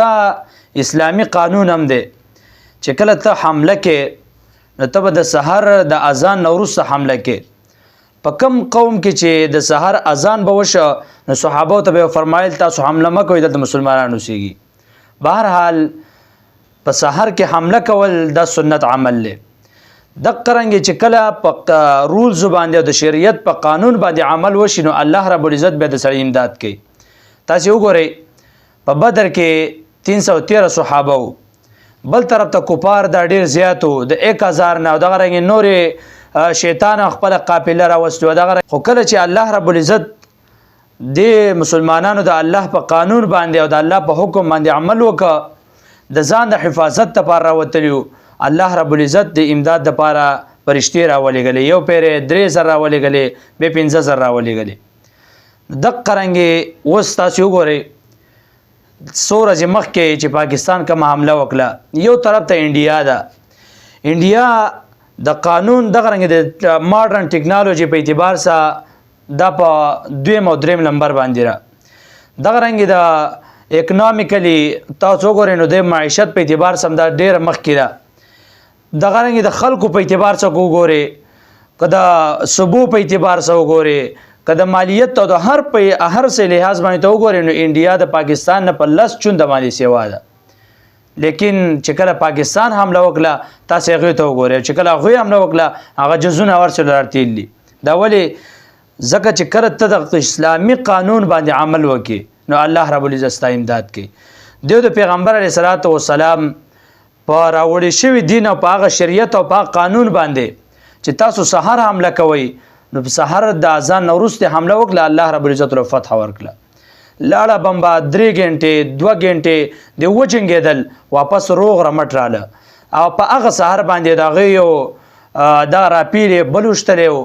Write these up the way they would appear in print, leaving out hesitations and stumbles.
دا اسلامی قانون هم دی چې کله ته حمله کې نو ته به د سحر د اذان نه وروسته حمله کې په کم قوم کې چې د سحر اذان به وشه نو صحابو ته به فرمایل تاسو حمله مه کوئ دلته مسلمانان اوسیږي. بهرحال په سحر کې حمله کول دا سنت عمل دی. دقه رنګې چې کله په رولز باندې او د شریعت په قانون باندې عمل وشي نو الله رب العزت به د سړي امداد کوي. تاسې وګورئ په بدر کې 313 صحابه وو، بل طرف ته کفار دا ډیر زیات وو د 1000 نه، او دغه رنګې نورې شیطان خپله قافله راوستو. خو کله چې الله رب العزت د مسلمانانو د الله په قانون باندې او د الله په حکم باندې عمل وکړه، د ځان د حفاظت لپاره راوتلیو، الله رب العزت د امداد لپاره فرشتې راولېږلې، یو پیرې 3000 راولېږلې، بیا 15000 راولېږلې. دقه رنګې اوس تاسې وګورئ څو ورځې مخکې چې پاکستان کومه حمله وکړه، یو طرف ته انډیا ده. انډیا د قانون دغه رنګې د ماډرن ټیکنالوژي په اعتبار سره دا په 2 او 3 نمبر باندې را، دغه رنګې د اکنامیکلی تاسو وګورئ نو د معیشت په اعتبار سره دا ډېره مخکې ده. دغه رنګې د خلکو په اعتبار سره وګورئ، که د صوبو په اعتبار سره وګورئ، که د مالیت او د هر څه لحاظ باندې ته وګورئ نو انډیا د پاکستان نه په 10 چونده باندې سیوا ده. لیکن چې کله پاکستان حمله وکړه تاسې هغوی ته وګورئ، چې کله هغوی حمله وکړه هغه جزونه ورسره راتېل دي. دا ولې؟ ځکه چې کله ته د اسلامي قانون باندې عمل وکړي نو الله رب العزت ستا امداد کوي. د پیغمبر علیه الصلاة والسلام په راوړی شوي دین او په هغه شریعت او په هغه قانون باندې چې تاسو سحر حمله کوئ نو په سحر د اذان نه وروسته حمله وکړه، الله رب العزت له فتح ورکړه. لاړه بمبا 3 غنټې 2 غنټې د وجنګېدل، واپس روغ رمټ راله، او په هغه سحر باندې د هغې یو دا راپیلې بل وشتلی و.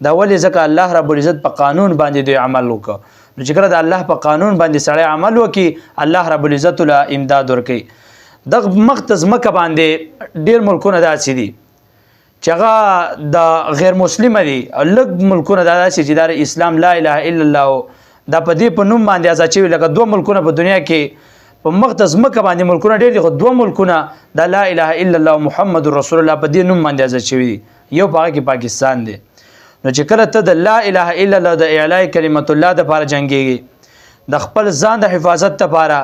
دا ولې؟ ځکه الله رب العزت په قانون باندې دوی عمل وکړه. نو چې کله د الله په قانون باندې سړی عمل وکړي الله رب العزت له امداد ورکوي. دغه مخ ته ځمکه باندې ډېر ملکونه داسې دي چې هغه د غیر مسلمه دي، او لږ ملکونه دا داسې چې دا اسلام لا اله الا الله دا په دې په نوم باندې ازاد شوي. لکه 2 ملکونه په دنیا کې په مخ ته ځمکه باندې ملکونه ډېر دي، خو 2 ملکونه دا لا اله الا الله محمد رسول الله په دې نوم باندې ازاد شوي دي. یو په هغه کې پاکستان دی. نو چې کله ته د لا اله الا الله د اعلاء کلمت الله دپاره جنګېږي، د خپل ځان د حفاظت دپاره،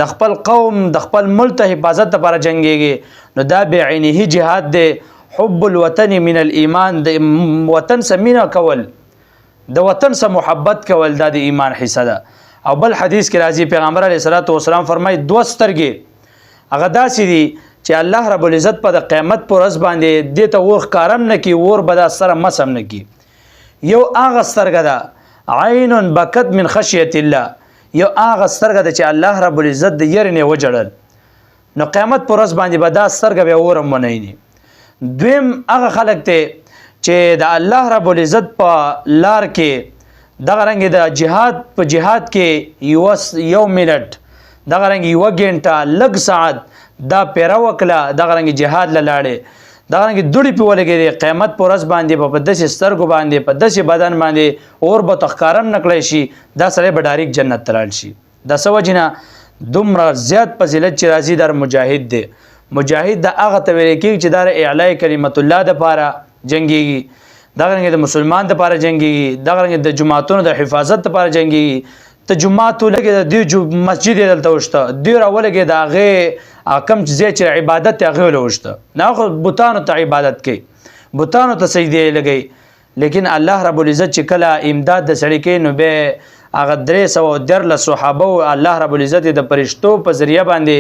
د خپل قوم د خپل ملک ته حفاظت دپاره جنګېږي، نو دا بعینه جهاد دی. حب الوطن من الایمان، د وطن سره مینه کول، د وطن سره محبت کول دا د ایمان حصه ده. او بل حدیث کې راځي پیغمبر علیه الصلاة والسلام فرمایي 2 سترګې هغه داسې دي چې الله رب العزت په د قیامت په ورځ باندې دې ته اور ښکارم نه کي، اور به دا سره مسم نه کي. یو هغه سترګه ده عین بکت من خشیت الله، یو هغه سترګه ده چې الله رب العزت د یرې نه وجړل، نو قیامت په ورځ باندې به دا سترګه به اور هم ونه ویني. دویم هغه خلک ته چې د الله رب العزت په لار کې دغه رنګې د جهاد په جهاد کې یو منټ، دغه رنګې 1 غنټه لږ ساعت دا پیره وکړه، دغه رنګې جهاد له لاړې، دغه رنګې دوړې پې ولګېدې، قیامت په ورځ باندې په داسې سترګو باندې په داسې بدن باندې اور به ته ښکاره نه کړی شي، دا سړی به ډایرکټ جنت ته لاړ شي. د څه وجې نه؟ دومره زیات فضیلت چې راځي دا مجاهد دی. مجاهد د هغه ته ویل کېږي چې دا اعلاء کلمت الله دپاره جنګېږي، دغه رنګې د مسلمان دپاره جنګېږي، دغه رنګې د جوماتونو د حفاظت دپاره جنګېږي. ته جومات ولګې د دوی مسجد یې دلته وشته، دوی راولګې د هغې کوم ځای چې عبادت یې هغې له وشته، نه خو بوتانو ته عبادت کوي، بوتانو ته سجدې یې لګوي. لیکن الله رب العزت چې کله امداد د سړي کوي نو بیا هغه 313 صحابه الله رب العزت د فرشتو په ذریعه باندې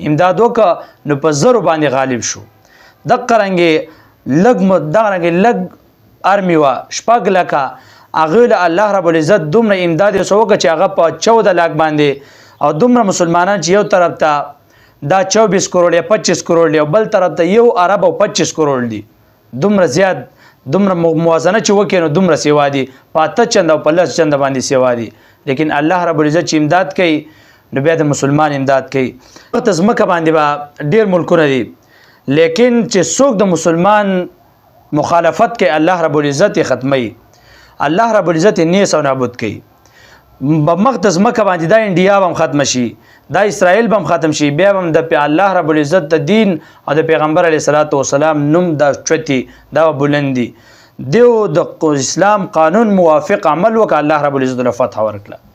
امداد وکړه نو په زرو باندې غالب شو. دقه رنګې لږ ارمي وه 6 لکه، هغوی له الله رب العزت دومره امداد یې څه وکړه چې هغه په 14 لاک باندې، او دومره مسلمانان چې یو طرف ته دا 24 کروڑ یا 25 کروڑ دی، او بل طرف ته 1 ارب او 25 کروڑ دی. دومره زیات دومره موازنه چې وکړي نو دومره سیوا دي، په 8 چنده او په 10 چنده باندې سیوا دي. لیکن الله رب العزت چې امداد کوي نو بیا د مسلمان امداد کوي. په ځمکه باندې به ډېر ملکونه دي، لیکن چې څوک د مسلمان مخالفت کوي الله رب العزت یې ختموي، الله رب العزت یې نیس او نابود کوي. مقدس مکه باندې دا انډیا هم ختم شي، دا اسرائیل هم ختم شي، بیا هم د الله رب العزت د دین او د پیغمبر علیه الصلاۃ والسلام نوم دا چوتي دا بلندي دیو د اسلام قانون موافق عمل وک الله رب العزت له فتح ورکړه.